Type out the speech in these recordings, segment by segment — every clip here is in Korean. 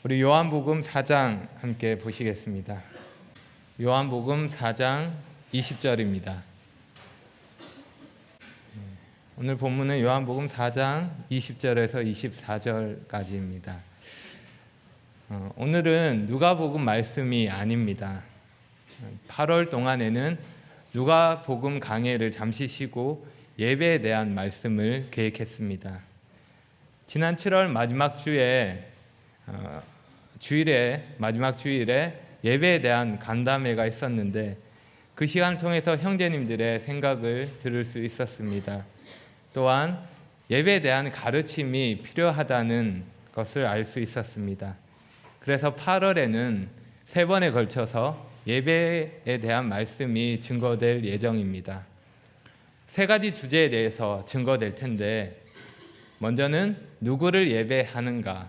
우리 요한복음 4장 함께 보시겠습니다. 요한복음 4장 20절입니다. 오늘 본문은 요한복음 4장 20절에서 24절까지입니다. 오늘은 누가복음 말씀이 아닙니다. 8월 동안에는 누가복음 강해를 잠시 쉬고 예배에 대한 말씀을 계획했습니다. 지난 7월 마지막 마지막 주일에 예배에 대한 간담회가 있었는데 그 시간을 통해서 형제님들의 생각을 들을 수 있었습니다. 또한 예배에 대한 가르침이 필요하다는 것을 알 수 있었습니다. 그래서 8월에는 3번에 걸쳐서 예배에 대한 말씀이 증거될 예정입니다. 3가지 주제에 대해서 증거될 텐데, 먼저는 누구를 예배하는가,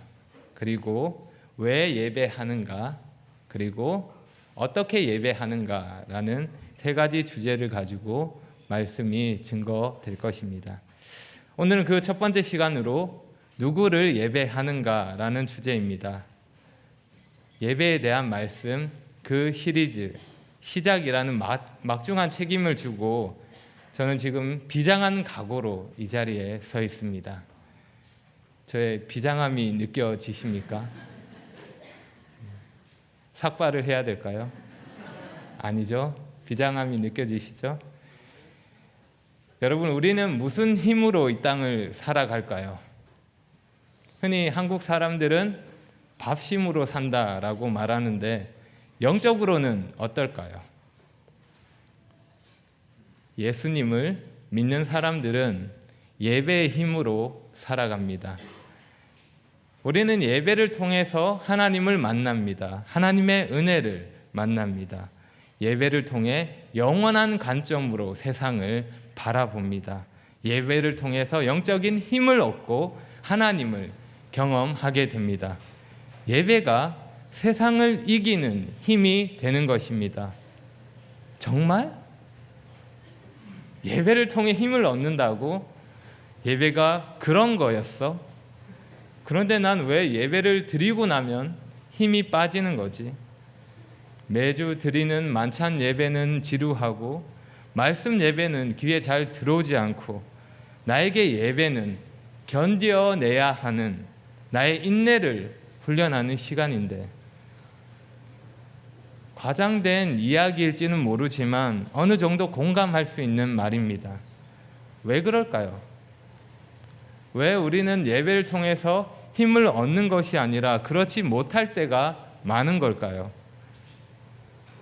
그리고 왜 예배하는가, 그리고 어떻게 예배하는가라는 3가지 주제를 가지고 말씀이 증거될 것입니다. 오늘은 그 첫 번째 시간으로 누구를 예배하는가라는 주제입니다. 예배에 대한 말씀, 그 시리즈 시작이라는 막중한 책임을 주고 저는 지금 비장한 각오로 이 자리에 서 있습니다. 저의 비장함이 느껴지십니까? 삭발을 해야 될까요? 아니죠. 비장함이 느껴지시죠? 여러분, 우리는 무슨 힘으로 이 땅을 살아갈까요? 흔히 한국 사람들은 밥심으로 산다라고 말하는데 영적으로는 어떨까요? 예수님을 믿는 사람들은 예배의 힘으로 살아갑니다. 우리는 예배를 통해서 하나님을 만납니다. 하나님의 은혜를 만납니다. 예배를 통해 영원한 관점으로 세상을 바라봅니다. 예배를 통해서 영적인 힘을 얻고 하나님을 경험하게 됩니다. 예배가 세상을 이기는 힘이 되는 것입니다. 정말? 예배를 통해 힘을 얻는다고? 예배가 그런 거였어? 그런데 난 왜 예배를 드리고 나면 힘이 빠지는 거지? 매주 드리는 만찬 예배는 지루하고 말씀 예배는 귀에 잘 들어오지 않고 나에게 예배는 견뎌내야 하는 나의 인내를 훈련하는 시간인데, 과장된 이야기일지는 모르지만 어느 정도 공감할 수 있는 말입니다. 왜 그럴까요? 왜 우리는 예배를 통해서 힘을 얻는 것이 아니라 그렇지 못할 때가 많은 걸까요?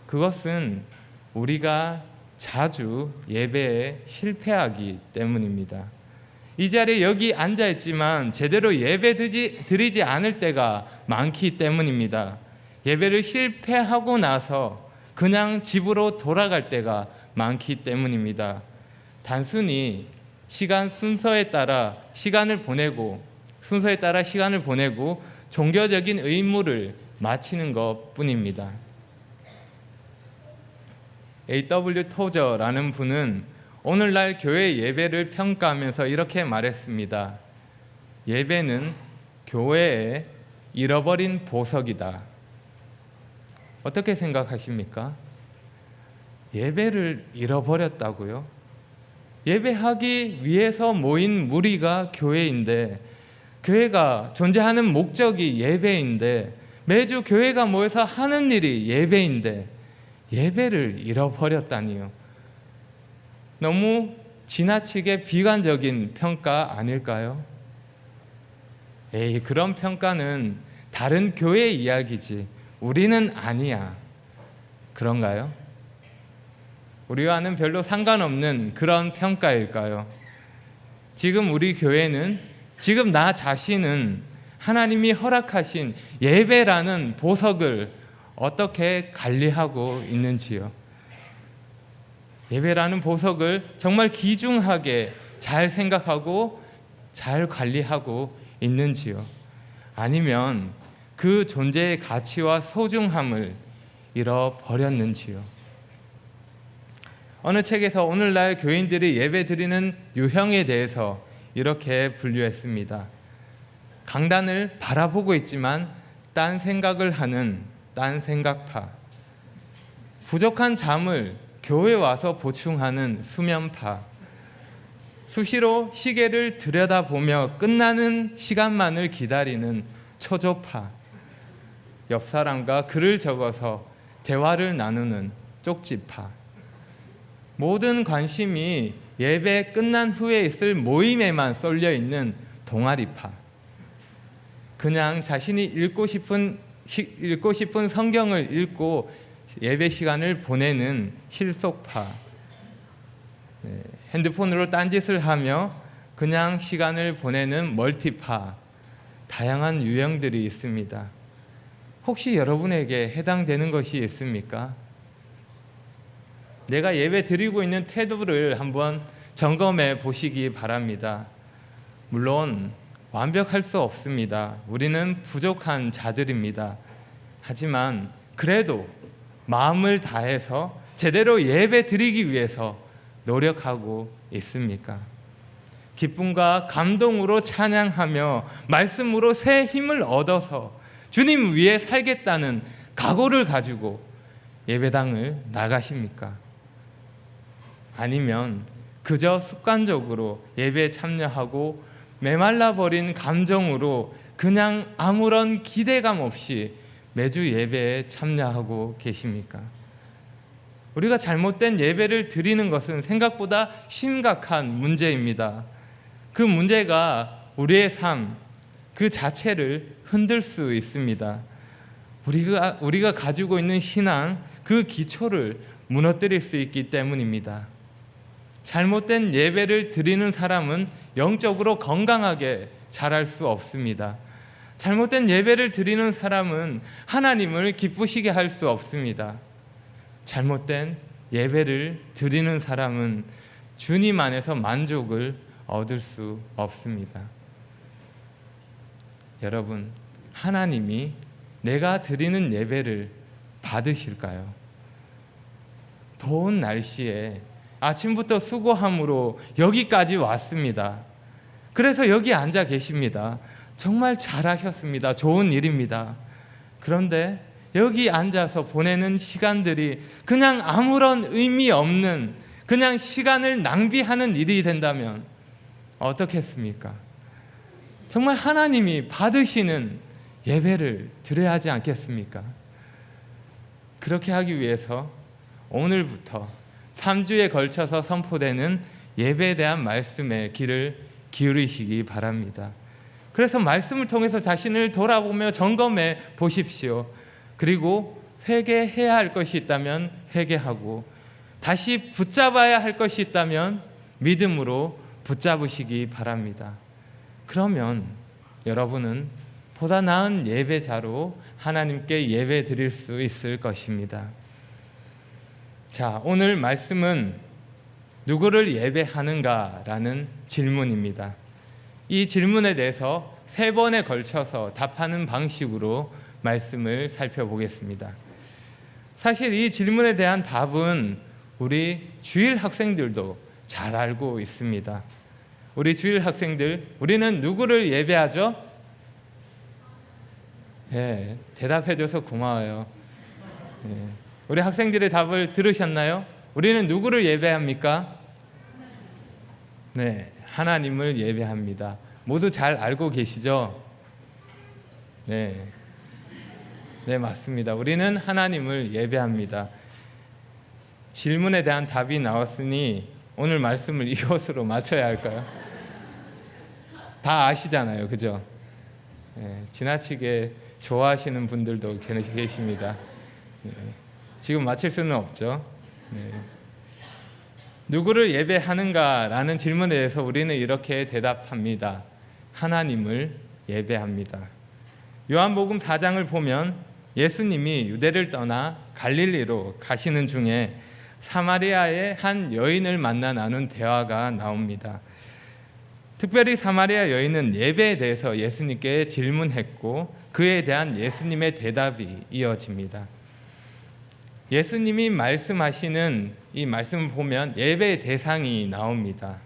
그것은 우리가 자주 예배에 실패하기 때문입니다. 이 자리에 여기 앉아있지만 제대로 예배 드리지 않을 때가 많기 때문입니다. 예배를 실패하고 나서 그냥 집으로 돌아갈 때가 많기 때문입니다. 단순히 순서에 따라 시간을 보내고 종교적인 의무를 마치는 것뿐입니다. A.W. 토저라는 분은 오늘날 교회 예배를 평가하면서 이렇게 말했습니다. 예배는 교회의 잃어버린 보석이다. 어떻게 생각하십니까? 예배를 잃어버렸다고요? 예배하기 위해서 모인 무리가 교회인데, 교회가 존재하는 목적이 예배인데, 매주 교회가 모여서 하는 일이 예배인데 예배를 잃어버렸다니요. 너무 지나치게 비관적인 평가 아닐까요? 그런 평가는 다른 교회의 이야기지 우리는 아니야. 그런가요? 우리와는 별로 상관없는 그런 평가일까요? 지금 우리 교회는, 지금 나 자신은 하나님이 허락하신 예배라는 보석을 어떻게 관리하고 있는지요? 예배라는 보석을 정말 귀중하게 잘 생각하고 잘 관리하고 있는지요? 아니면 그 존재의 가치와 소중함을 잃어버렸는지요? 어느 책에서 오늘날 교인들이 예배 드리는 유형에 대해서 이렇게 분류했습니다. 강단을 바라보고 있지만 딴 생각을 하는 딴 생각파, 부족한 잠을 교회 와서 보충하는 수면파, 수시로 시계를 들여다보며 끝나는 시간만을 기다리는 초조파, 옆 사람과 글을 적어서 대화를 나누는 쪽지파, 모든 관심이 예배 끝난 후에 있을 모임에만 쏠려 있는 동아리파, 그냥 자신이 읽고 싶은 성경을 읽고 예배 시간을 보내는 실속파, 핸드폰으로 딴짓을 하며 그냥 시간을 보내는 멀티파, 다양한 유형들이 있습니다. 혹시 여러분에게 해당되는 것이 있습니까? 내가 예배 드리고 있는 태도를 한번 점검해 보시기 바랍니다. 물론 완벽할 수 없습니다. 우리는 부족한 자들입니다. 하지만 그래도 마음을 다해서 제대로 예배 드리기 위해서 노력하고 있습니까? 기쁨과 감동으로 찬양하며 말씀으로 새 힘을 얻어서 주님 위해 살겠다는 각오를 가지고 예배당을 나가십니까? 아니면 그저 습관적으로 예배에 참여하고 메말라버린 감정으로 그냥 아무런 기대감 없이 매주 예배에 참여하고 계십니까? 우리가 잘못된 예배를 드리는 것은 생각보다 심각한 문제입니다. 그 문제가 우리의 삶 그 자체를 흔들 수 있습니다. 우리가 가지고 있는 신앙 그 기초를 무너뜨릴 수 있기 때문입니다. 잘못된 예배를 드리는 사람은 영적으로 건강하게 자랄 수 없습니다. 잘못된 예배를 드리는 사람은 하나님을 기쁘시게 할 수 없습니다. 잘못된 예배를 드리는 사람은 주님 안에서 만족을 얻을 수 없습니다. 여러분, 하나님이 내가 드리는 예배를 받으실까요? 더운 날씨에 아침부터 수고함으로 여기까지 왔습니다. 그래서 여기 앉아 계십니다. 정말 잘하셨습니다. 좋은 일입니다. 그런데 여기 앉아서 보내는 시간들이 그냥 아무런 의미 없는 그냥 시간을 낭비하는 일이 된다면 어떻겠습니까? 정말 하나님이 받으시는 예배를 드려야 하지 않겠습니까? 그렇게 하기 위해서 오늘부터 3주에 걸쳐서 선포되는 예배에 대한 말씀에 귀를 기울이시기 바랍니다. 그래서 말씀을 통해서 자신을 돌아보며 점검해 보십시오. 그리고 회개해야 할 것이 있다면 회개하고 다시 붙잡아야 할 것이 있다면 믿음으로 붙잡으시기 바랍니다. 그러면 여러분은 보다 나은 예배자로 하나님께 예배 드릴 수 있을 것입니다. 자, 오늘 말씀은 누구를 예배하는가라는 질문입니다. 이 질문에 대해서 3번에 걸쳐서 답하는 방식으로 말씀을 살펴보겠습니다. 사실 이 질문에 대한 답은 우리 주일 학생들도 잘 알고 있습니다. 우리 주일 학생들, 우리는 누구를 예배하죠? 네, 대답해줘서 고마워요. 네. 우리 학생들의 답을 들으셨나요? 우리는 누구를 예배합니까? 네, 하나님을 예배합니다. 모두 잘 알고 계시죠? 네, 맞습니다. 우리는 하나님을 예배합니다. 질문에 대한 답이 나왔으니 오늘 말씀을 이것으로 마쳐야 할까요? 다 아시잖아요, 그죠? 네, 지나치게 좋아하시는 분들도 계십니다. 네. 지금 마칠 수는 없죠. 네. 누구를 예배하는가라는 질문에 대해서 우리는 이렇게 대답합니다. 하나님을 예배합니다. 요한복음 4장을 보면 예수님이 유대를 떠나 갈릴리로 가시는 중에 사마리아의 한 여인을 만나 나눈 대화가 나옵니다. 특별히 사마리아 여인은 예배에 대해서 예수님께 질문했고 그에 대한 예수님의 대답이 이어집니다. 예수님이 말씀하시는 이 말씀을 보면 예배의 대상이 나옵니다.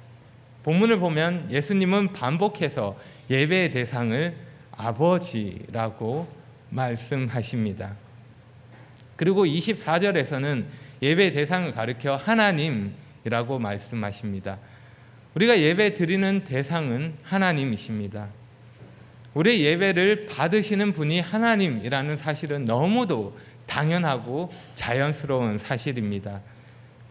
본문을 보면 예수님은 반복해서 예배의 대상을 아버지라고 말씀하십니다. 그리고 24절에서는 예배 대상을 가리켜 하나님이라고 말씀하십니다. 우리가 예배 드리는 대상은 하나님이십니다. 우리의 예배를 받으시는 분이 하나님이라는 사실은 너무도 당연하고 자연스러운 사실입니다.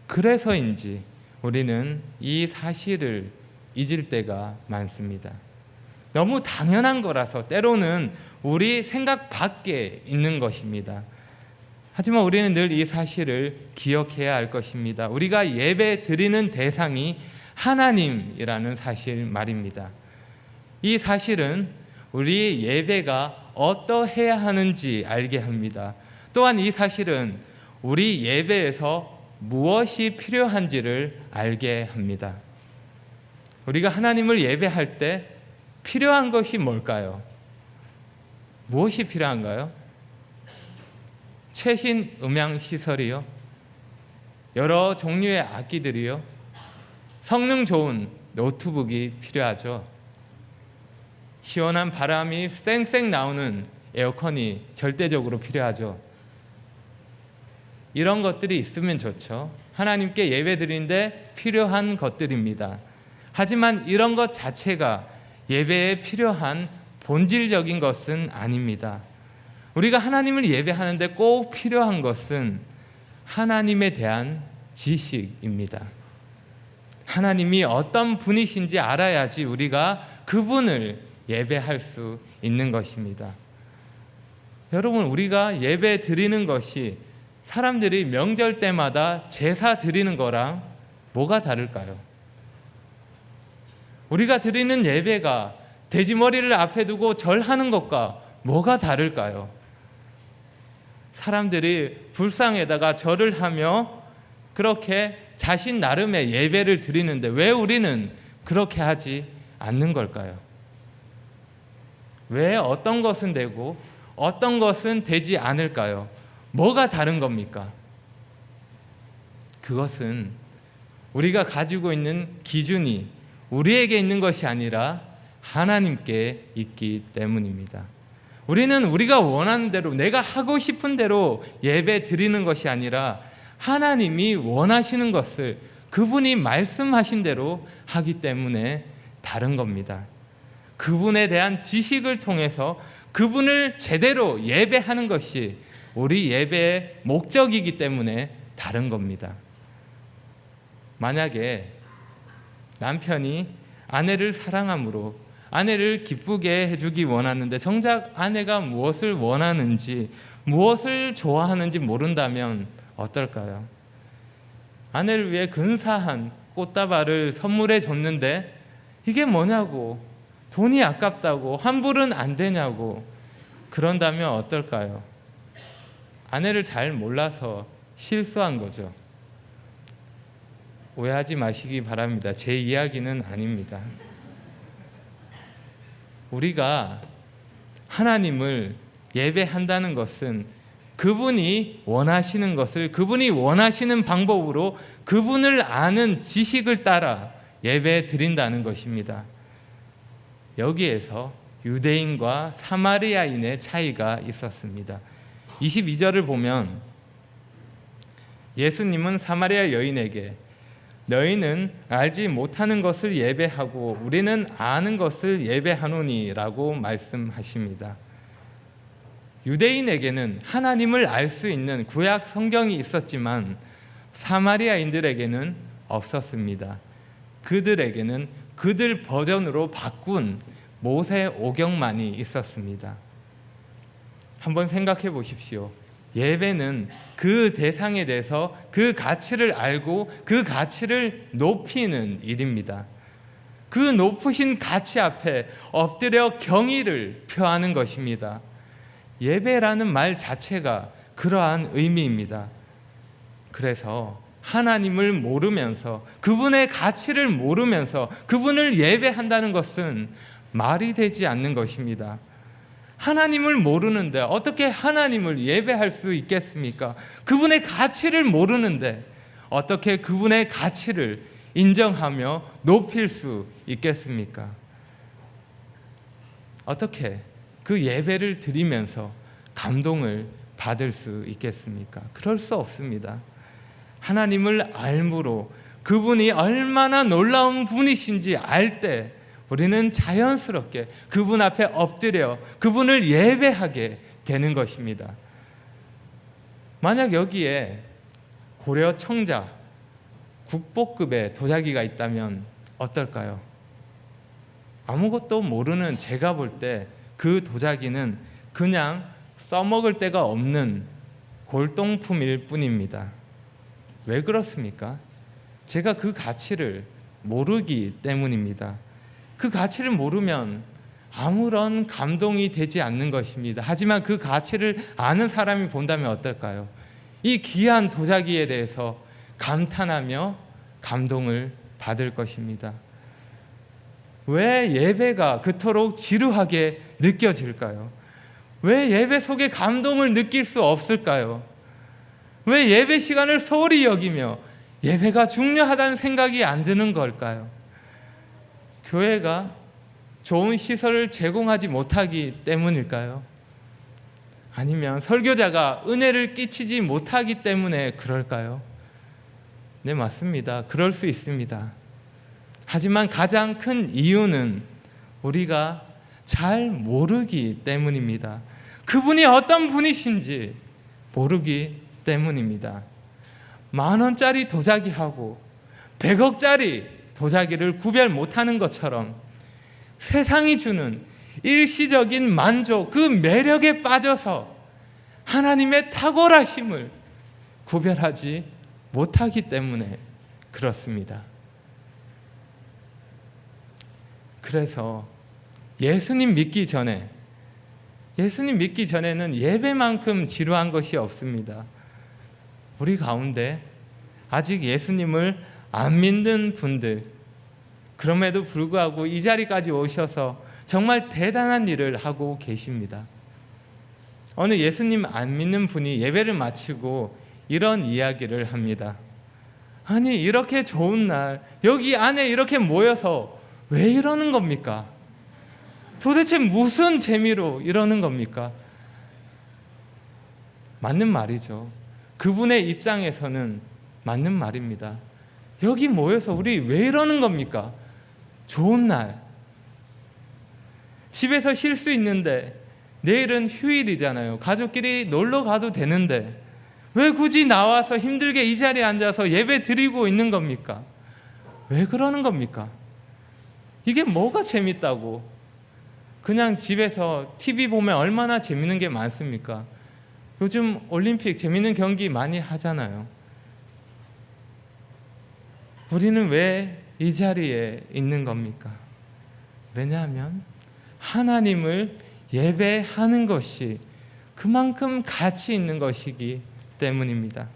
그래서인지 우리는 이 사실을 잊을 때가 많습니다. 너무 당연한 거라서 때로는 우리 생각 밖에 있는 것입니다. 하지만 우리는 늘 이 사실을 기억해야 할 것입니다. 우리가 예배 드리는 대상이 하나님이라는 사실 말입니다. 이 사실은 우리 예배가 어떠해야 하는지 알게 합니다. 또한 이 사실은 우리 예배에서 무엇이 필요한지를 알게 합니다. 우리가 하나님을 예배할 때 필요한 것이 뭘까요? 무엇이 필요한가요? 최신 음향 시설이요? 여러 종류의 악기들이요? 성능 좋은 노트북이 필요하죠. 시원한 바람이 쌩쌩 나오는 에어컨이 절대적으로 필요하죠. 이런 것들이 있으면 좋죠. 하나님께 예배 드리는데 필요한 것들입니다. 하지만 이런 것 자체가 예배에 필요한 본질적인 것은 아닙니다. 우리가 하나님을 예배하는데 꼭 필요한 것은 하나님에 대한 지식입니다. 하나님이 어떤 분이신지 알아야지 우리가 그분을 예배할 수 있는 것입니다. 여러분, 우리가 예배 드리는 것이 사람들이 명절 때마다 제사 드리는 거랑 뭐가 다를까요? 우리가 드리는 예배가 돼지머리를 앞에 두고 절하는 것과 뭐가 다를까요? 사람들이 불상에다가 절을 하며 그렇게 자신 나름의 예배를 드리는데 왜 우리는 그렇게 하지 않는 걸까요? 왜 어떤 것은 되고 어떤 것은 되지 않을까요? 뭐가 다른 겁니까? 그것은 우리가 가지고 있는 기준이 우리에게 있는 것이 아니라 하나님께 있기 때문입니다. 우리는 우리가 원하는 대로, 내가 하고 싶은 대로 예배 드리는 것이 아니라 하나님이 원하시는 것을 그분이 말씀하신 대로 하기 때문에 다른 겁니다. 그분에 대한 지식을 통해서 그분을 제대로 예배하는 것이 우리 예배의 목적이기 때문에 다른 겁니다. 만약에 남편이 아내를 사랑함으로 아내를 기쁘게 해주기 원하는데 정작 아내가 무엇을 원하는지 무엇을 좋아하는지 모른다면 어떨까요? 아내를 위해 근사한 꽃다발을 선물해 줬는데 이게 뭐냐고, 돈이 아깝다고, 환불은 안 되냐고 그런다면 어떨까요? 아내를 잘 몰라서 실수한 거죠. 오해하지 마시기 바랍니다. 제 이야기는 아닙니다. 우리가 하나님을 예배한다는 것은 그분이 원하시는 것을 그분이 원하시는 방법으로 그분을 아는 지식을 따라 예배 드린다는 것입니다. 여기에서 유대인과 사마리아인의 차이가 있었습니다. 22절을 보면 예수님은 사마리아 여인에게 너희는 알지 못하는 것을 예배하고 우리는 아는 것을 예배하노니 라고 말씀하십니다. 유대인에게는 하나님을 알 수 있는 구약 성경이 있었지만 사마리아인들에게는 없었습니다. 그들에게는 그들 버전으로 바꾼 모세 오경만이 있었습니다. 한번 생각해 보십시오. 예배는 그 대상에 대해서 그 가치를 알고 그 가치를 높이는 일입니다. 그 높으신 가치 앞에 엎드려 경의를 표하는 것입니다. 예배라는 말 자체가 그러한 의미입니다. 그래서 하나님을 모르면서 그분의 가치를 모르면서 그분을 예배한다는 것은 말이 되지 않는 것입니다. 하나님을 모르는데 어떻게 하나님을 예배할 수 있겠습니까? 그분의 가치를 모르는데 어떻게 그분의 가치를 인정하며 높일 수 있겠습니까? 어떻게 그 예배를 드리면서 감동을 받을 수 있겠습니까? 그럴 수 없습니다. 하나님을 알므로 그분이 얼마나 놀라운 분이신지 알 때 우리는 자연스럽게 그분 앞에 엎드려 그분을 예배하게 되는 것입니다. 만약 여기에 고려 청자 국보급의 도자기가 있다면 어떨까요? 아무것도 모르는 제가 볼 때 그 도자기는 그냥 써먹을 데가 없는 골동품일 뿐입니다. 왜 그렇습니까? 제가 그 가치를 모르기 때문입니다. 그 가치를 모르면 아무런 감동이 되지 않는 것입니다. 하지만 그 가치를 아는 사람이 본다면 어떨까요? 이 귀한 도자기에 대해서 감탄하며 감동을 받을 것입니다. 왜 예배가 그토록 지루하게 느껴질까요? 왜 예배 속에 감동을 느낄 수 없을까요? 왜 예배 시간을 소홀히 여기며 예배가 중요하다는 생각이 안 드는 걸까요? 교회가 좋은 시설을 제공하지 못하기 때문일까요? 아니면 설교자가 은혜를 끼치지 못하기 때문에 그럴까요? 네, 맞습니다. 그럴 수 있습니다. 하지만 가장 큰 이유는 우리가 잘 모르기 때문입니다. 그분이 어떤 분이신지 모르기 때문입니다. 10,000원짜리 도자기하고 100억짜리 도자기를 구별 못하는 것처럼 세상이 주는 일시적인 만족, 그 매력에 빠져서 하나님의 탁월하심을 구별하지 못하기 때문에 그렇습니다. 그래서 예수님 믿기 전에는 예배만큼 지루한 것이 없습니다. 우리 가운데 아직 예수님을 안 믿는 분들, 그럼에도 불구하고 이 자리까지 오셔서 정말 대단한 일을 하고 계십니다. 어느 예수님 안 믿는 분이 예배를 마치고 이런 이야기를 합니다. 아니, 이렇게 좋은 날 여기 안에 이렇게 모여서 왜 이러는 겁니까? 도대체 무슨 재미로 이러는 겁니까? 맞는 말이죠. 그분의 입장에서는 맞는 말입니다. 여기 모여서 우리 왜 이러는 겁니까? 좋은 날, 집에서 쉴 수 있는데 내일은 휴일이잖아요. 가족끼리 놀러 가도 되는데 왜 굳이 나와서 힘들게 이 자리에 앉아서 예배 드리고 있는 겁니까? 왜 그러는 겁니까? 이게 뭐가 재밌다고? 그냥 집에서 TV 보면 얼마나 재밌는 게 많습니까? 요즘 올림픽 재밌는 경기 많이 하잖아요. 우리는 왜 이 자리에 있는 겁니까? 왜냐하면 하나님을 예배하는 것이 그만큼 가치 있는 것이기 때문입니다.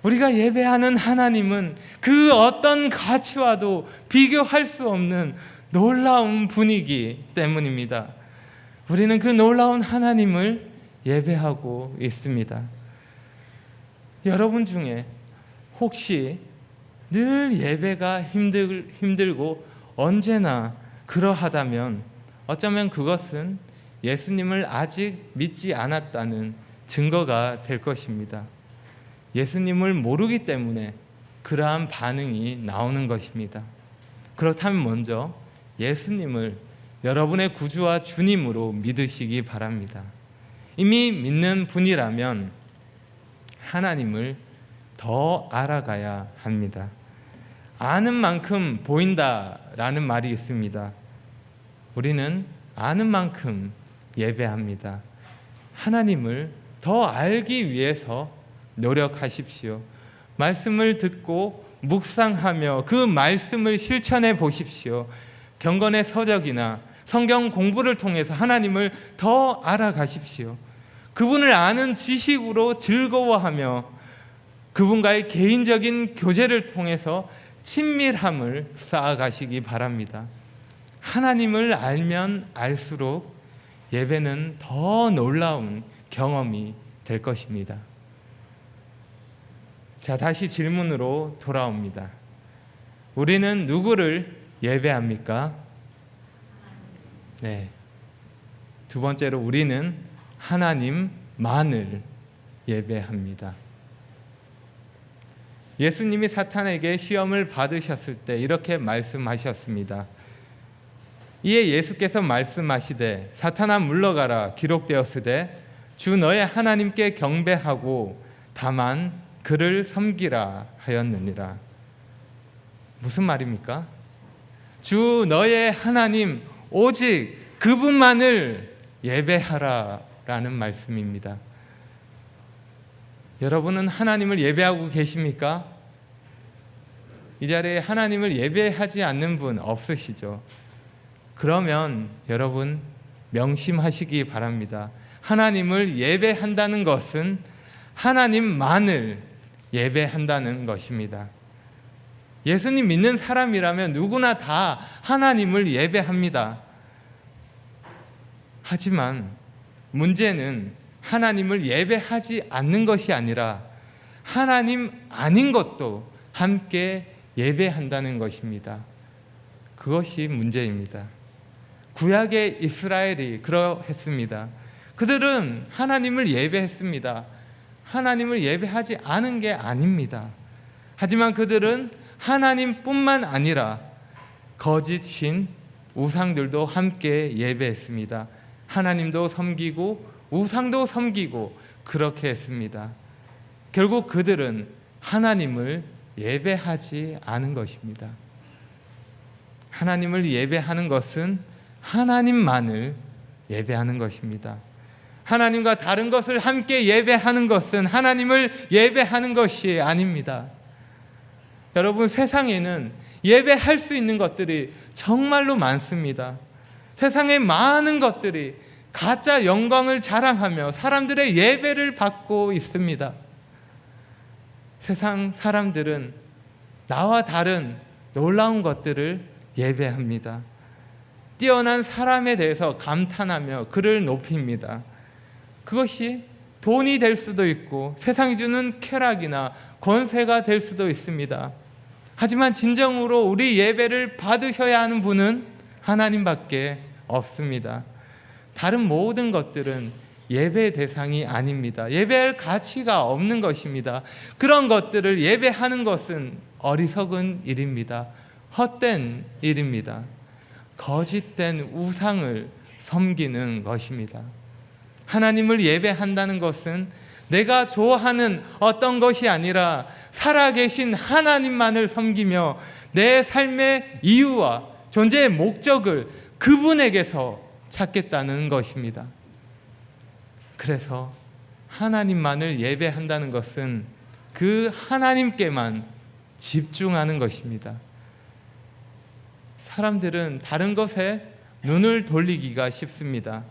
우리가 예배하는 하나님은 그 어떤 가치와도 비교할 수 없는 놀라운 분이기 때문입니다. 우리는 그 놀라운 하나님을 예배하고 있습니다. 여러분 중에 혹시 늘 예배가 힘들고 언제나 그러하다면 어쩌면 그것은 예수님을 아직 믿지 않았다는 증거가 될 것입니다. 예수님을 모르기 때문에 그러한 반응이 나오는 것입니다. 그렇다면 먼저 예수님을 여러분의 구주와 주님으로 믿으시기 바랍니다. 이미 믿는 분이라면 하나님을 더 알아가야 합니다. 아는 만큼 보인다라는 말이 있습니다. 우리는 아는 만큼 예배합니다. 하나님을 더 알기 위해서 노력하십시오. 말씀을 듣고 묵상하며 그 말씀을 실천해 보십시오. 경건의 서적이나 성경 공부를 통해서 하나님을 더 알아가십시오. 그분을 아는 지식으로 즐거워하며 그분과의 개인적인 교제를 통해서 친밀함을 쌓아가시기 바랍니다. 하나님을 알면 알수록 예배는 더 놀라운 경험이 될 것입니다. 자, 다시 질문으로 돌아옵니다. 우리는 누구를 예배합니까? 네. 두 번째로 우리는 하나님만을 예배합니다. 예수님이 사탄에게 시험을 받으셨을 때 이렇게 말씀하셨습니다. 이에 예수께서 말씀하시되 사탄아 물러가라 기록되었으되 주 너의 하나님께 경배하고 다만 그를 섬기라 하였느니라. 무슨 말입니까? 주 너의 하나님 오직 그분만을 예배하라 라는 말씀입니다. 여러분은 하나님을 예배하고 계십니까? 이 자리에 하나님을 예배하지 않는 분 없으시죠? 그러면 여러분 명심하시기 바랍니다. 하나님을 예배한다는 것은 하나님만을 예배한다는 것입니다. 예수님 믿는 사람이라면 누구나 다 하나님을 예배합니다. 하지만 문제는 하나님을 예배하지 않는 것이 아니라 하나님 아닌 것도 함께 예배한다는 것입니다. 그것이 문제입니다. 구약의 이스라엘이 그러했습니다. 그들은 하나님을 예배했습니다. 하나님을 예배하지 않은 게 아닙니다. 하지만 그들은 하나님뿐만 아니라 거짓신 우상들도 함께 예배했습니다. 하나님도 섬기고 우상도 섬기고 그렇게 했습니다. 결국 그들은 하나님을 예배하지 않은 것입니다. 하나님을 예배하는 것은 하나님만을 예배하는 것입니다. 하나님과 다른 것을 함께 예배하는 것은 하나님을 예배하는 것이 아닙니다. 여러분, 세상에는 예배할 수 있는 것들이 정말로 많습니다. 세상에 많은 것들이 가짜 영광을 자랑하며 사람들의 예배를 받고 있습니다. 세상 사람들은 나와 다른 놀라운 것들을 예배합니다. 뛰어난 사람에 대해서 감탄하며 그를 높입니다. 그것이 돈이 될 수도 있고 세상이 주는 쾌락이나 권세가 될 수도 있습니다. 하지만 진정으로 우리 예배를 받으셔야 하는 분은 하나님밖에 없습니다. 다른 모든 것들은 예배의 대상이 아닙니다. 예배할 가치가 없는 것입니다. 그런 것들을 예배하는 것은 어리석은 일입니다. 헛된 일입니다. 거짓된 우상을 섬기는 것입니다. 하나님을 예배한다는 것은 내가 좋아하는 어떤 것이 아니라 살아계신 하나님만을 섬기며 내 삶의 이유와 존재의 목적을 그분에게서 찾겠다는 것입니다. 그래서 하나님만을 예배한다는 것은 그 하나님께만 집중하는 것입니다. 사람들은 다른 것에 눈을 돌리기가 쉽습니다.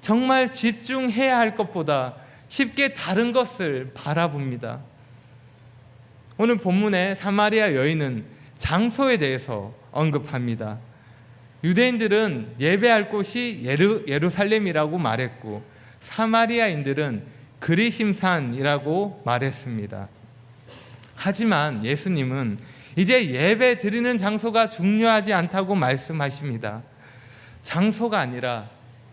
정말 집중해야 할 것보다 쉽게 다른 것을 바라봅니다. 오늘 본문의 사마리아 여인은 장소에 대해서 언급합니다. 유대인들은 예배할 곳이 예루살렘이라고 말했고 사마리아인들은 그리심산이라고 말했습니다. 하지만 예수님은 이제 예배 드리는 장소가 중요하지 않다고 말씀하십니다. 장소가 아니라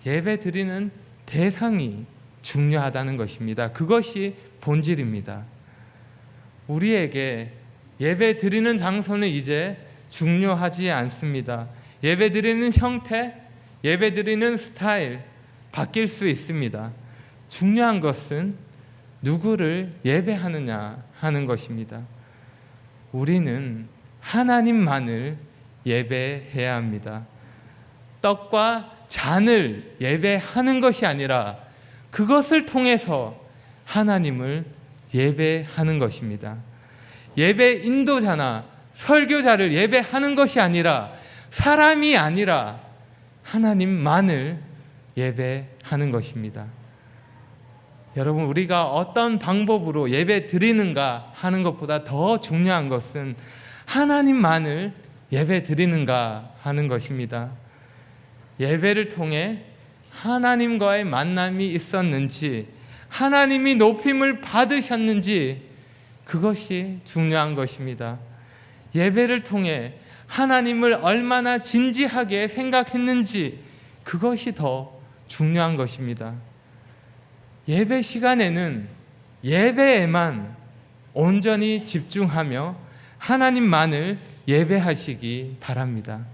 예배 드리는 대상이 중요하다는 것입니다. 그것이 본질입니다. 우리에게 예배 드리는 장소는 이제 중요하지 않습니다. 예배 드리는 형태, 예배 드리는 스타일 바뀔 수 있습니다. 중요한 것은 누구를 예배하느냐 하는 것입니다. 우리는 하나님만을 예배해야 합니다. 떡과 잔을 예배하는 것이 아니라 그것을 통해서 하나님을 예배하는 것입니다. 예배 인도자나 설교자를 예배하는 것이 아니라 사람이 아니라 하나님만을 예배하는 것입니다. 여러분, 우리가 어떤 방법으로 예배 드리는가 하는 것보다 더 중요한 것은 하나님만을 예배 드리는가 하는 것입니다. 예배를 통해 하나님과의 만남이 있었는지, 하나님이 높임을 받으셨는지, 그것이 중요한 것입니다. 예배를 통해 하나님을 얼마나 진지하게 생각했는지, 그것이 더 중요한 것입니다. 예배 시간에는 예배에만 온전히 집중하며 하나님만을 예배하시기 바랍니다.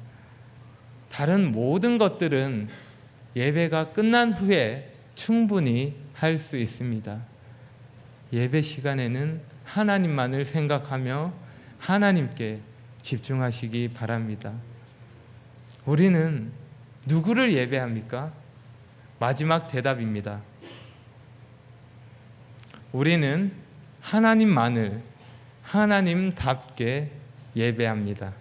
다른 모든 것들은 예배가 끝난 후에 충분히 할 수 있습니다. 예배 시간에는 하나님만을 생각하며 하나님께 집중하시기 바랍니다. 우리는 누구를 예배합니까? 마지막 대답입니다. 우리는 하나님만을 하나님답게 예배합니다.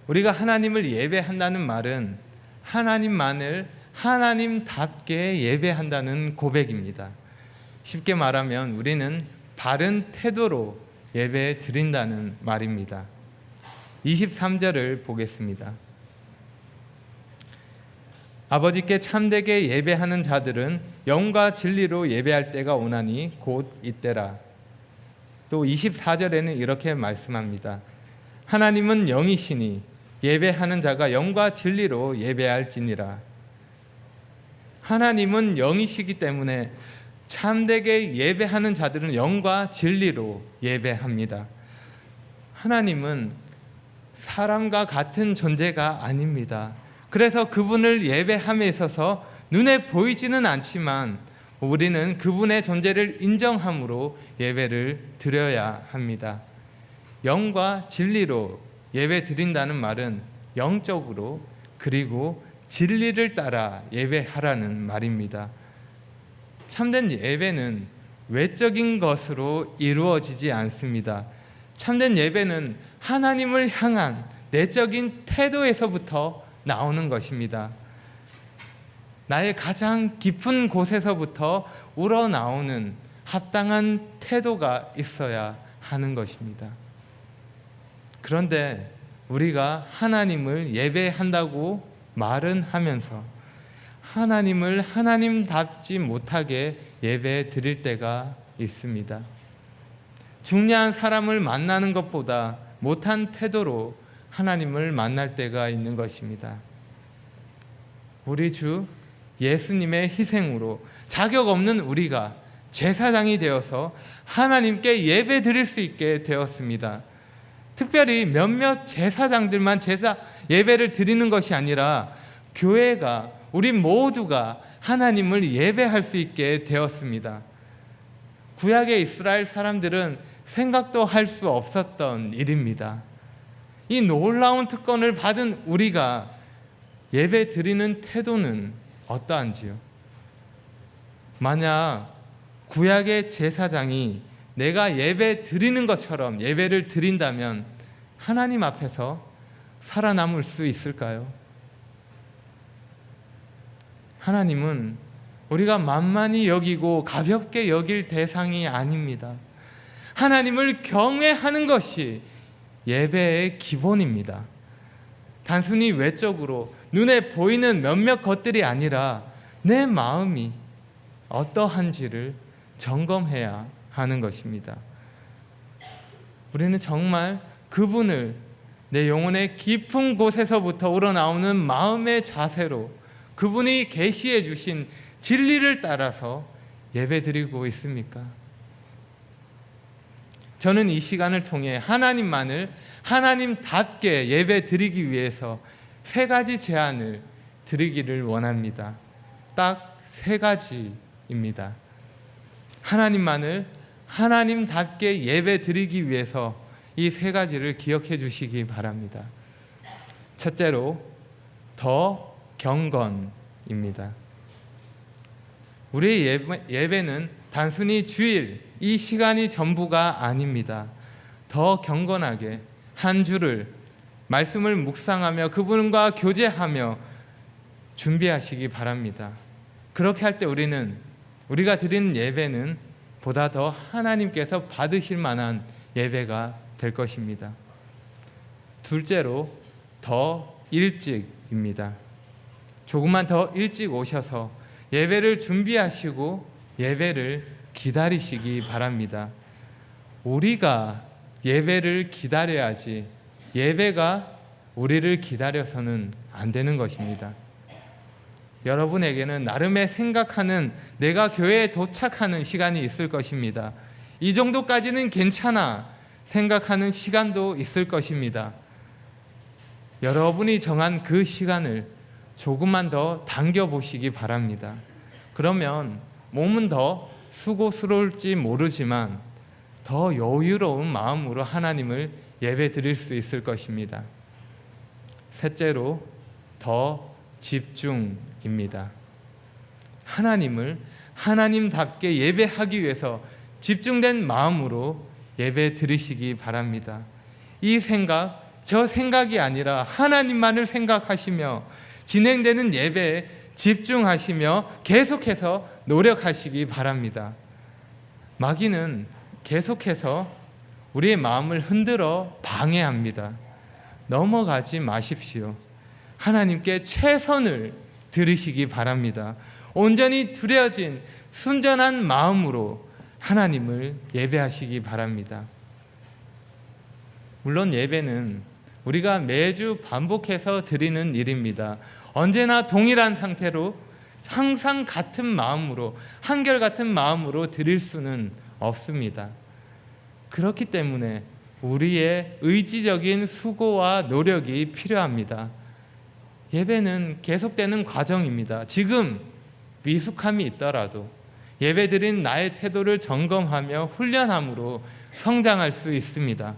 우리가 하나님을 예배한다는 말은 하나님만을 하나님답게 예배한다는 고백입니다. 쉽게 말하면 우리는 바른 태도로 예배 드린다는 말입니다. 23절을 보겠습니다. 아버지께 참되게 예배하는 자들은 영과 진리로 예배할 때가 오나니 곧 이때라. 또 24절에는 이렇게 말씀합니다. 하나님은 영이시니 예배하는 자가 영과 진리로 예배할지니라. 하나님은 영이시기 때문에 참되게 예배하는 자들은 영과 진리로 예배합니다. 하나님은 사람과 같은 존재가 아닙니다. 그래서 그분을 예배함에 있어서 눈에 보이지는 않지만 우리는 그분의 존재를 인정함으로 예배를 드려야 합니다. 영과 진리로 예배 드린다는 말은 영적으로 그리고 진리를 따라 예배하라는 말입니다. 참된 예배는 외적인 것으로 이루어지지 않습니다. 참된 예배는 하나님을 향한 내적인 태도에서부터 나오는 것입니다. 나의 가장 깊은 곳에서부터 우러나오는 합당한 태도가 있어야 하는 것입니다. 그런데 우리가 하나님을 예배한다고 말은 하면서 하나님을 하나님답지 못하게 예배 드릴 때가 있습니다. 중요한 사람을 만나는 것보다 못한 태도로 하나님을 만날 때가 있는 것입니다. 우리 주 예수님의 희생으로 자격 없는 우리가 제사장이 되어서 하나님께 예배 드릴 수 있게 되었습니다. 특별히 몇몇 제사장들만 예배를 드리는 것이 아니라 교회가 우리 모두가 하나님을 예배할 수 있게 되었습니다. 구약의 이스라엘 사람들은 생각도 할 수 없었던 일입니다. 이 놀라운 특권을 받은 우리가 예배 드리는 태도는 어떠한지요? 만약 구약의 제사장이 내가 예배 드리는 것처럼 예배를 드린다면 하나님 앞에서 살아남을 수 있을까요? 하나님은 우리가 만만히 여기고 가볍게 여길 대상이 아닙니다. 하나님을 경외하는 것이 예배의 기본입니다. 단순히 외적으로 눈에 보이는 몇몇 것들이 아니라 내 마음이 어떠한지를 점검해야 하는 것입니다. 우리는 정말 그분을 내 영혼의 깊은 곳에서부터 우러나오는 마음의 자세로 그분이 계시해 주신 진리를 따라서 예배드리고 있습니까? 저는 이 시간을 통해 하나님만을 하나님답게 예배드리기 위해서 3가지 제안을 드리기를 원합니다. 딱 3가지입니다. 하나님만을 하나님답게 예배드리기 위해서 이 3가지를 기억해 주시기 바랍니다. 첫째로 더 경건입니다. 우리의 예배는 단순히 주일 이 시간이 전부가 아닙니다. 더 경건하게 한 주를 말씀을 묵상하며 그분과 교제하며 준비하시기 바랍니다. 그렇게 할 때 우리가 드리는 예배는 보다 더 하나님께서 받으실 만한 예배가 될 것입니다. 둘째로 더 일찍입니다. 조금만 더 일찍 오셔서 예배를 준비하시고 예배를 기다리시기 바랍니다. 우리가 예배를 기다려야지 예배가 우리를 기다려서는 안 되는 것입니다. 여러분에게는 나름의 생각하는, 내가 교회에 도착하는 시간이 있을 것입니다. 이 정도까지는 괜찮아 생각하는 시간도 있을 것입니다. 여러분이 정한 그 시간을 조금만 더 당겨보시기 바랍니다. 그러면 몸은 더 수고스러울지 모르지만 더 여유로운 마음으로 하나님을 예배 드릴 수 있을 것입니다. 셋째로, 더 집중입니다. 하나님을 하나님답게 예배하기 위해서 집중된 마음으로 예배 드리시기 바랍니다. 이 생각, 저 생각이 아니라 하나님만을 생각하시며 진행되는 예배에 집중하시며 계속해서 노력하시기 바랍니다. 마귀는 계속해서 우리의 마음을 흔들어 방해합니다. 넘어가지 마십시오. 하나님께 최선을 들으시기 바랍니다. 온전히 드려진 순전한 마음으로 하나님을 예배하시기 바랍니다. 물론 예배는 우리가 매주 반복해서 드리는 일입니다. 언제나 동일한 상태로 항상 같은 마음으로, 한결같은 마음으로 드릴 수는 없습니다. 그렇기 때문에 우리의 의지적인 수고와 노력이 필요합니다. 예배는 계속되는 과정입니다. 지금 미숙함이 있더라도 예배드린 나의 태도를 점검하며 훈련함으로 성장할 수 있습니다.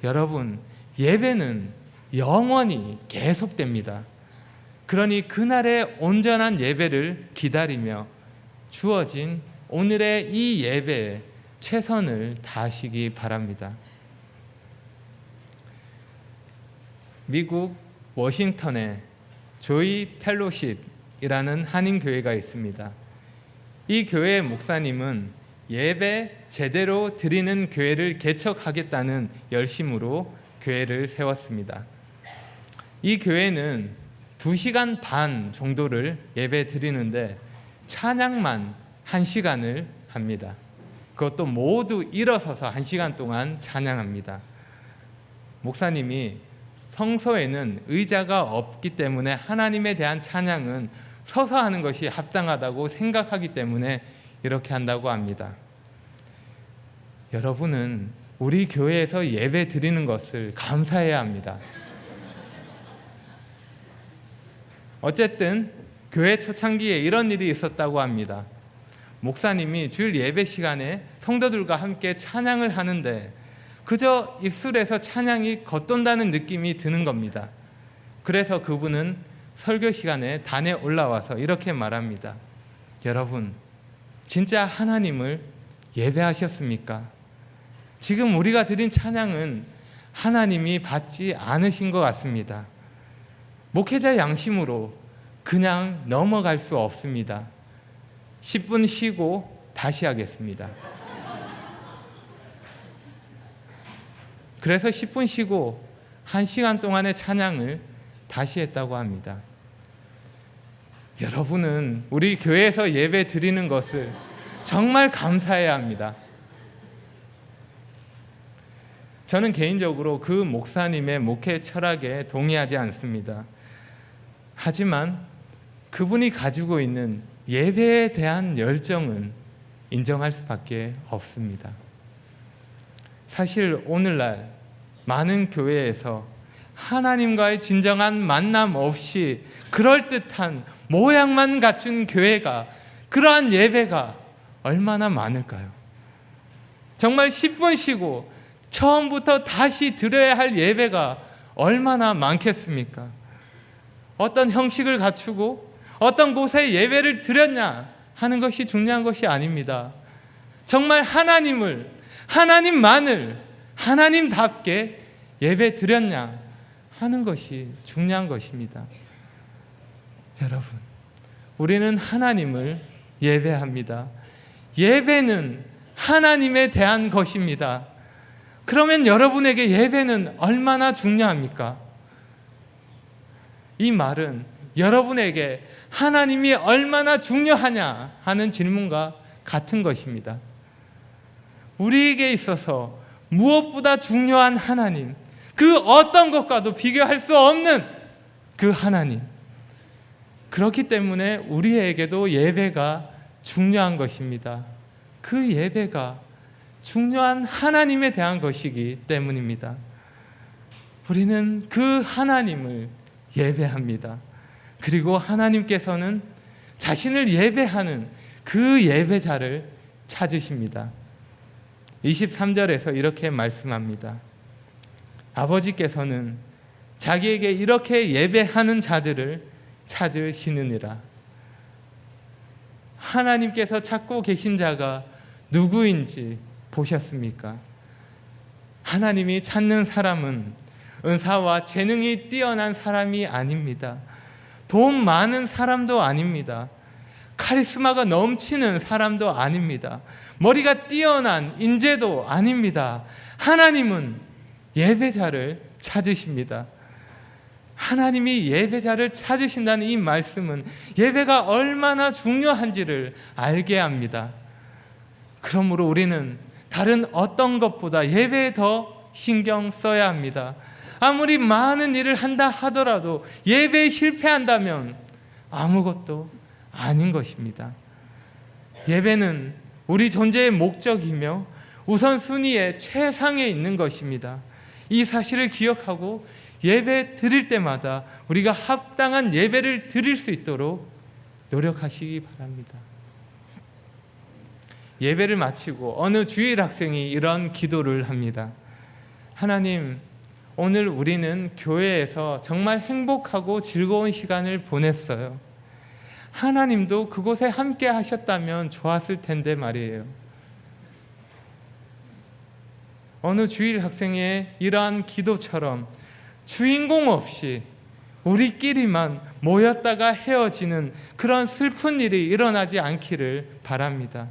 여러분, 예배는 영원히 계속됩니다. 그러니 그날의 온전한 예배를 기다리며 주어진 오늘의 이 예배에 최선을 다하시기 바랍니다. 미국 워싱턴에 조이 펠로십이라는 한인교회가 있습니다. 이 교회의 목사님은 예배 제대로 드리는 교회를 개척하겠다는 열심으로 교회를 세웠습니다. 이 교회는 2시간 반 정도를 예배 드리는데 찬양만 1시간을 합니다. 그것도 모두 일어서서 1시간 동안 찬양합니다. 목사님이 성소에는 의자가 없기 때문에 하나님에 대한 찬양은 서서 하는 것이 합당하다고 생각하기 때문에 이렇게 한다고 합니다. 여러분은 우리 교회에서 예배 드리는 것을 감사해야 합니다. 어쨌든 교회 초창기에 이런 일이 있었다고 합니다. 목사님이 주일 예배 시간에 성도들과 함께 찬양을 하는데 그저 입술에서 찬양이 겉돈다는 느낌이 드는 겁니다. 그래서 그분은 설교 시간에 단에 올라와서 이렇게 말합니다. 여러분, 진짜 하나님을 예배하셨습니까? 지금 우리가 드린 찬양은 하나님이 받지 않으신 것 같습니다. 목회자 양심으로 그냥 넘어갈 수 없습니다. 10분 쉬고 다시 하겠습니다. 그래서 10분 쉬고 1시간 동안의 찬양을 다시 했다고 합니다. 여러분은 우리 교회에서 예배 드리는 것을 정말 감사해야 합니다. 저는 개인적으로 그 목사님의 목회 철학에 동의하지 않습니다. 하지만 그분이 가지고 있는 예배에 대한 열정은 인정할 수밖에 없습니다. 사실 오늘날 많은 교회에서 하나님과의 진정한 만남 없이 그럴듯한 모양만 갖춘 교회가, 그러한 예배가 얼마나 많을까요? 정말 10분 쉬고 처음부터 다시 드려야 할 예배가 얼마나 많겠습니까? 어떤 형식을 갖추고 어떤 곳에 예배를 드렸냐 하는 것이 중요한 것이 아닙니다. 정말 하나님을, 하나님만을 하나님답게 예배 드렸냐 하는 것이 중요한 것입니다. 여러분, 우리는 하나님을 예배합니다. 예배는 하나님에 대한 것입니다. 그러면 여러분에게 예배는 얼마나 중요합니까? 이 말은 여러분에게 하나님이 얼마나 중요하냐 하는 질문과 같은 것입니다. 우리에게 있어서 무엇보다 중요한 하나님, 그 어떤 것과도 비교할 수 없는 그 하나님, 그렇기 때문에 우리에게도 예배가 중요한 것입니다. 그 예배가 중요한 하나님에 대한 것이기 때문입니다. 우리는 그 하나님을 예배합니다. 그리고 하나님께서는 자신을 예배하는 그 예배자를 찾으십니다. 23절에서 이렇게 말씀합니다. 아버지께서는 자기에게 이렇게 예배하는 자들을 찾으시느니라. 하나님께서 찾고 계신 자가 누구인지 보셨습니까? 하나님이 찾는 사람은 은사와 재능이 뛰어난 사람이 아닙니다. 돈 많은 사람도 아닙니다. 카리스마가 넘치는 사람도 아닙니다. 머리가 뛰어난 인재도 아닙니다. 하나님은 예배자를 찾으십니다. 하나님이 예배자를 찾으신다는 이 말씀은 예배가 얼마나 중요한지를 알게 합니다. 그러므로 우리는 다른 어떤 것보다 예배에 더 신경 써야 합니다. 아무리 많은 일을 한다 하더라도 예배에 실패한다면 아무것도 아닌 것입니다. 예배는 우리 존재의 목적이며 우선순위의 최상에 있는 것입니다. 이 사실을 기억하고 예배 드릴 때마다 우리가 합당한 예배를 드릴 수 있도록 노력하시기 바랍니다. 예배를 마치고 어느 주일 학생이 이런 기도를 합니다. 하나님, 오늘 우리는 교회에서 정말 행복하고 즐거운 시간을 보냈어요. 하나님도 그곳에 함께 하셨다면 좋았을 텐데 말이에요. 어느 주일 학생의 이러한 기도처럼 주인공 없이 우리끼리만 모였다가 헤어지는 그런 슬픈 일이 일어나지 않기를 바랍니다.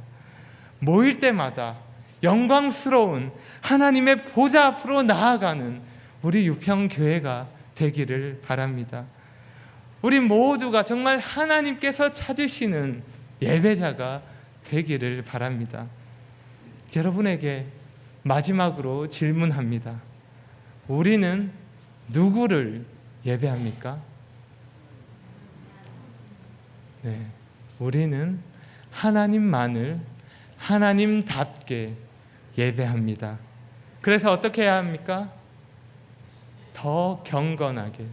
모일 때마다 영광스러운 하나님의 보좌 앞으로 나아가는 우리 유평교회가 되기를 바랍니다. 우리 모두가 정말 하나님께서 찾으시는 예배자가 되기를 바랍니다. 여러분에게 마지막으로 질문합니다. 우리는 누구를 예배합니까? 네, 우리는 하나님만을 하나님답게 예배합니다. 그래서 어떻게 해야 합니까? 더 경건하게,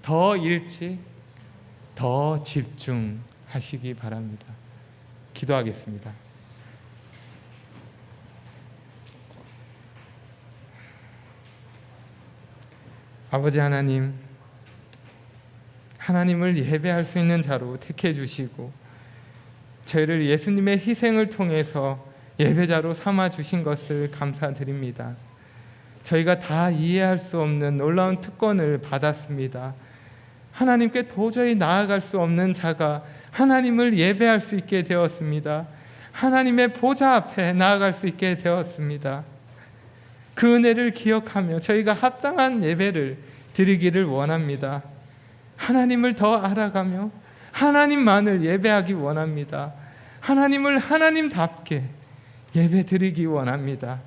더 일찍, 더 집중하시기 바랍니다. 기도하겠습니다. 아버지 하나님, 하나님을 예배할 수 있는 자로 택해 주시고 저희를 예수님의 희생을 통해서 예배자로 삼아 주신 것을 감사드립니다. 저희가 다 이해할 수 없는 놀라운 특권을 받았습니다. 하나님께 도저히 나아갈 수 없는 자가 하나님을 예배할 수 있게 되었습니다. 하나님의 보좌 앞에 나아갈 수 있게 되었습니다. 그 은혜를 기억하며 저희가 합당한 예배를 드리기를 원합니다. 하나님을 더 알아가며 하나님만을 예배하기 원합니다. 하나님을 하나님답게 예배 드리기 원합니다.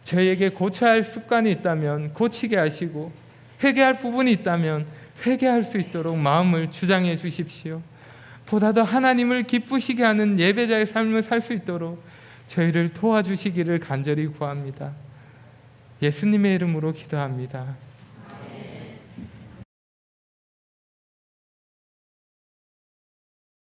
저희에게 고쳐야 할 습관이 있다면 고치게 하시고 회개할 부분이 있다면 회개할 수 있도록 마음을 주장해 주십시오. 보다 더 하나님을 기쁘시게 하는 예배자의 삶을 살 수 있도록 저희를 도와주시기를 간절히 구합니다. 예수님의 이름으로 기도합니다.